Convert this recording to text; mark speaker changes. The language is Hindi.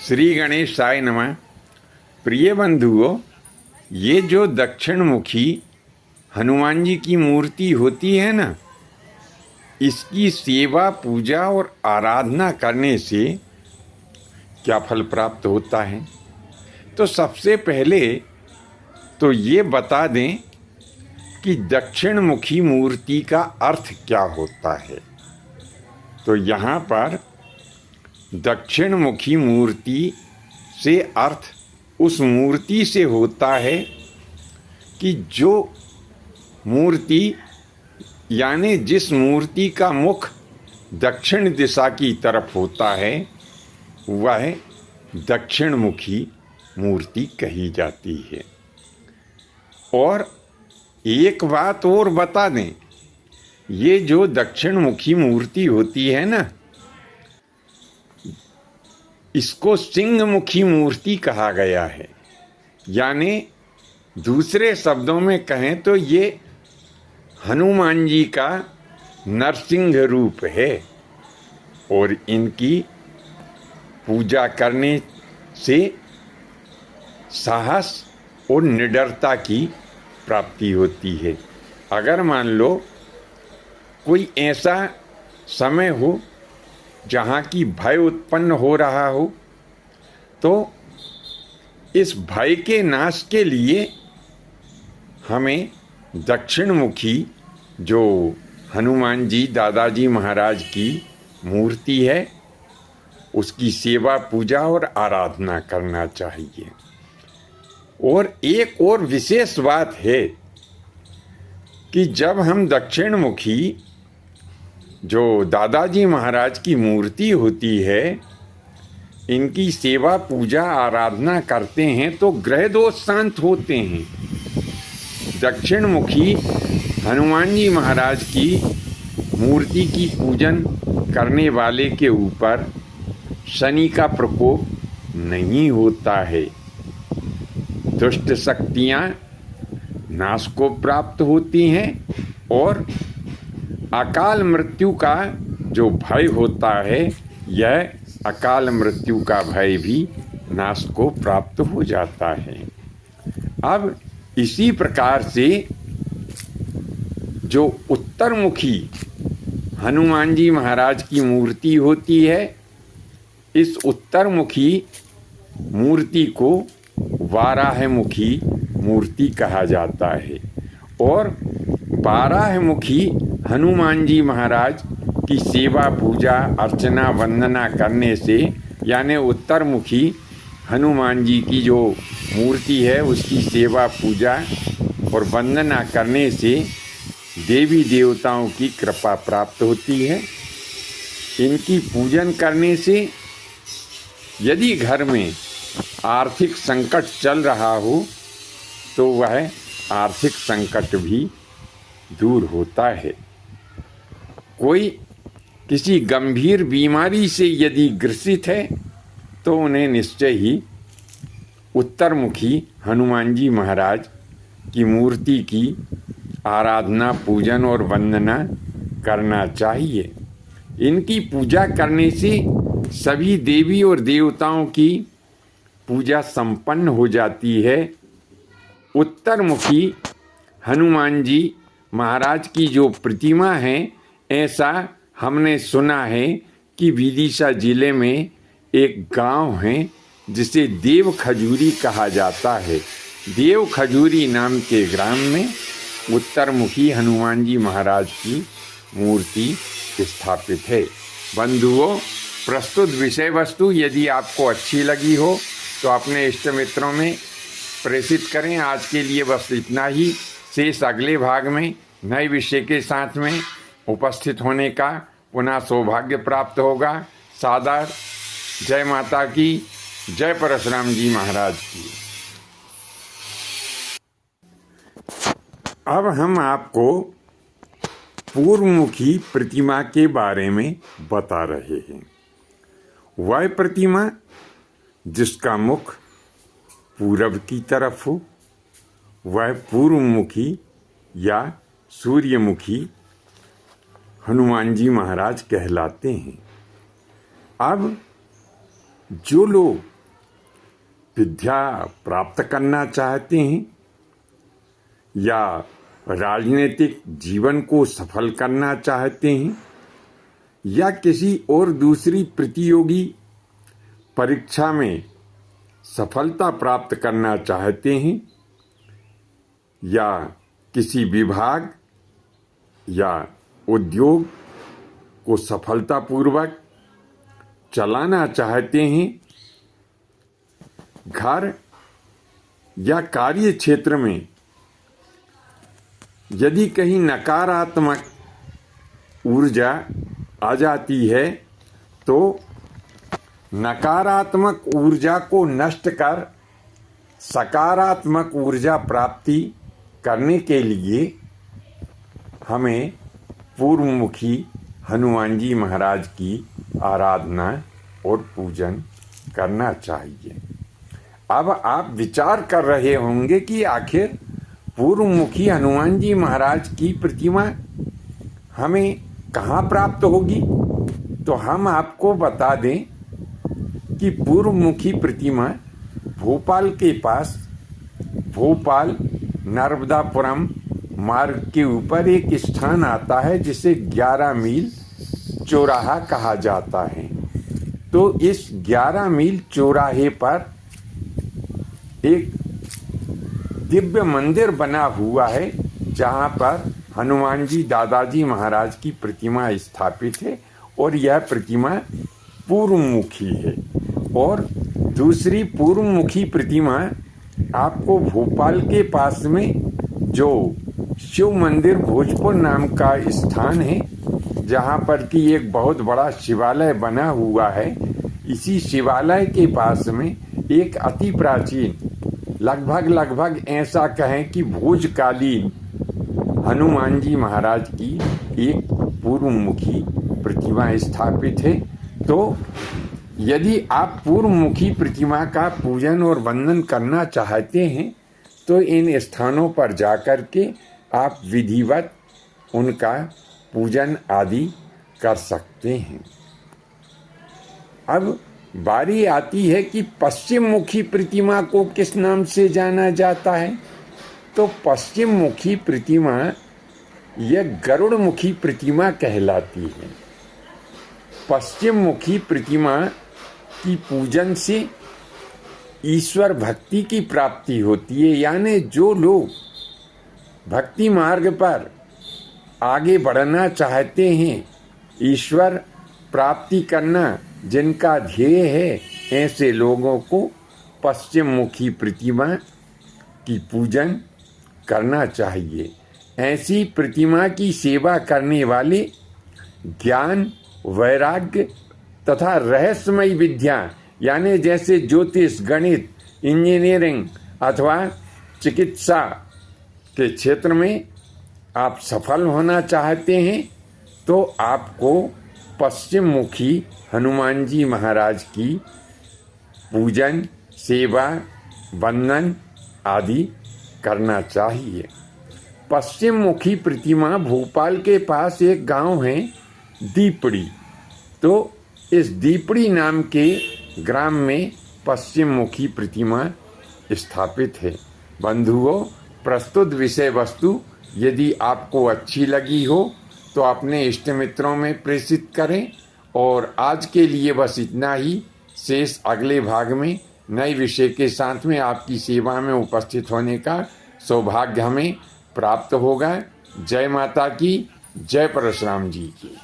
Speaker 1: श्री गणेशाय नमः। प्रिय बंधुओं, ये जो दक्षिण मुखी हनुमान जी की मूर्ति होती है ना, इसकी सेवा पूजा और आराधना करने से क्या फल प्राप्त होता है। तो सबसे पहले तो ये बता दें कि दक्षिण मुखी मूर्ति का अर्थ क्या होता है। तो यहाँ पर दक्षिण मुखी मूर्ति से अर्थ उस मूर्ति से होता है कि जो मूर्ति यानी जिस मूर्ति का मुख दक्षिण दिशा की तरफ होता है वह दक्षिण मुखी मूर्ति कही जाती है। और एक बात और बता दें, ये जो दक्षिण मुखी मूर्ति होती है ना, इसको सिंह मुखी मूर्ति कहा गया है। यानी दूसरे शब्दों में कहें तो ये हनुमान जी का नरसिंह रूप है और इनकी पूजा करने से साहस और निडरता की प्राप्ति होती है। अगर मान लो कोई ऐसा समय हो जहाँ की भय उत्पन्न हो रहा हो, तो इस भय के नाश के लिए हमें दक्षिण मुखी जो हनुमान जी दादाजी महाराज की मूर्ति है उसकी सेवा पूजा और आराधना करना चाहिए। और एक और विशेष बात है कि जब हम दक्षिण मुखी जो दादाजी महाराज की मूर्ति होती है इनकी सेवा पूजा आराधना करते हैं तो ग्रह दोष शांत होते हैं। दक्षिण मुखी हनुमान जी महाराज की मूर्ति की पूजन करने वाले के ऊपर शनि का प्रकोप नहीं होता है, दुष्ट शक्तियाँ नाश को प्राप्त होती हैं और अकाल मृत्यु का जो भय होता है यह अकाल मृत्यु का भय भी नाश को प्राप्त हो जाता है। अब इसी प्रकार से जो उत्तरमुखी हनुमान जी महाराज की मूर्ति होती है, इस उत्तरमुखी मूर्ति को वाराहमुखी मूर्ति कहा जाता है। और बारहमुखी हनुमान जी महाराज की सेवा पूजा अर्चना वंदना करने से यानी उत्तरमुखी हनुमान जी की जो मूर्ति है उसकी सेवा पूजा और वंदना करने से देवी देवताओं की कृपा प्राप्त होती है। इनकी पूजन करने से यदि घर में आर्थिक संकट चल रहा हो तो वह आर्थिक संकट भी दूर होता है। कोई किसी गंभीर बीमारी से यदि ग्रसित है तो उन्हें निश्चय ही उत्तरमुखी हनुमान जी महाराज की मूर्ति की आराधना पूजन और वंदना करना चाहिए। इनकी पूजा करने से सभी देवी और देवताओं की पूजा संपन्न हो जाती है। उत्तरमुखी हनुमान जी महाराज की जो प्रतिमा है, ऐसा हमने सुना है कि विदिशा जिले में एक गांव है जिसे देव खजूरी कहा जाता है। देव खजूरी नाम के ग्राम में उत्तरमुखी हनुमान जी महाराज की मूर्ति स्थापित है। बंधुओं, प्रस्तुत विषय वस्तु यदि आपको अच्छी लगी हो तो अपने इष्ट मित्रों में प्रेषित करें। आज के लिए बस इतना ही। शेष अगले भाग में नए विषय के साथ में उपस्थित होने का पुनः सौभाग्य प्राप्त होगा। सादर जय माता की, जय परशुराम जी महाराज की। अब हम आपको पूर्वमुखी प्रतिमा के बारे में बता रहे हैं। वह प्रतिमा जिसका मुख पूरब की तरफ हो वह पूर्वमुखी या सूर्यमुखी हनुमान जी महाराज कहलाते हैं। अब जो लोग विद्या प्राप्त करना चाहते हैं या राजनीतिक जीवन को सफल करना चाहते हैं या किसी और दूसरी प्रतियोगी परीक्षा में सफलता प्राप्त करना चाहते हैं या किसी विभाग या उद्योग को सफलतापूर्वक चलाना चाहते हैं, घर या कार्य क्षेत्र में यदि कहीं नकारात्मक ऊर्जा आ जाती है तो नकारात्मक ऊर्जा को नष्ट कर सकारात्मक ऊर्जा प्राप्ति करने के लिए हमें पूर्वमुखी हनुमान जी महाराज की आराधना और पूजन करना चाहिए। अब आप विचार कर रहे होंगे कि आखिर पूर्वमुखी हनुमान जी महाराज की प्रतिमा हमें कहाँ प्राप्त होगी? तो हम आपको बता दें कि पूर्वमुखी प्रतिमा भोपाल के पास, भोपाल नर्मदापुरम मार्ग के ऊपर एक स्थान आता है जिसे 11 मील चौराहा कहा जाता है। तो इस 11 मील चौराहे पर एक दिव्य मंदिर बना हुआ है जहाँ पर हनुमान जी दादाजी महाराज की प्रतिमा स्थापित है और यह प्रतिमा पूर्वमुखी है। और दूसरी पूर्वमुखी प्रतिमा आपको भोपाल के पास में जो शिव मंदिर भोजपुर नाम का स्थान है जहाँ पर कि एक बहुत बड़ा शिवालय बना हुआ है, इसी शिवालय के पास में एक अति प्राचीन लगभग ऐसा कहें कि भोजकालीन हनुमान जी महाराज की एक पूर्वमुखी प्रतिमा स्थापित है। तो यदि आप पूर्वमुखी प्रतिमा का पूजन और वंदन करना चाहते हैं तो इन स्थानों पर जाकर के आप विधिवत उनका पूजन आदि कर सकते हैं। अब बारी आती है कि पश्चिम मुखी प्रतिमा को किस नाम से जाना जाता है? तो पश्चिम मुखी प्रतिमा यह गरुड़ मुखी प्रतिमा कहलाती है। पश्चिम मुखी प्रतिमा की पूजन से ईश्वर भक्ति की प्राप्ति होती है, यानी जो लोग भक्ति मार्ग पर आगे बढ़ना चाहते हैं, ईश्वर प्राप्ति करना जिनका ध्येय है, ऐसे लोगों को पश्चिम मुखी प्रतिमा की पूजन करना चाहिए। ऐसी प्रतिमा की सेवा करने वाले ज्ञान, वैराग्य तथा रहस्यमय विद्या यानी जैसे ज्योतिष, गणित, इंजीनियरिंग अथवा चिकित्सा के क्षेत्र में आप सफल होना चाहते हैं तो आपको पश्चिम मुखी हनुमान जी महाराज की पूजन, सेवा, वंदन आदि करना चाहिए। पश्चिम मुखी प्रतिमा भोपाल के पास एक गांव है दीपड़ी, तो इस दीपड़ी नाम के ग्राम में पश्चिम मुखी प्रतिमा स्थापित है। बंधुओं, प्रस्तुत विषय वस्तु यदि आपको अच्छी लगी हो तो अपने इष्ट मित्रों में प्रेषित करें। और आज के लिए बस इतना ही। शेष अगले भाग में नए विषय के साथ में आपकी सेवा में उपस्थित होने का सौभाग्य हमें प्राप्त होगा। जय माता की, जय परशुराम जी की।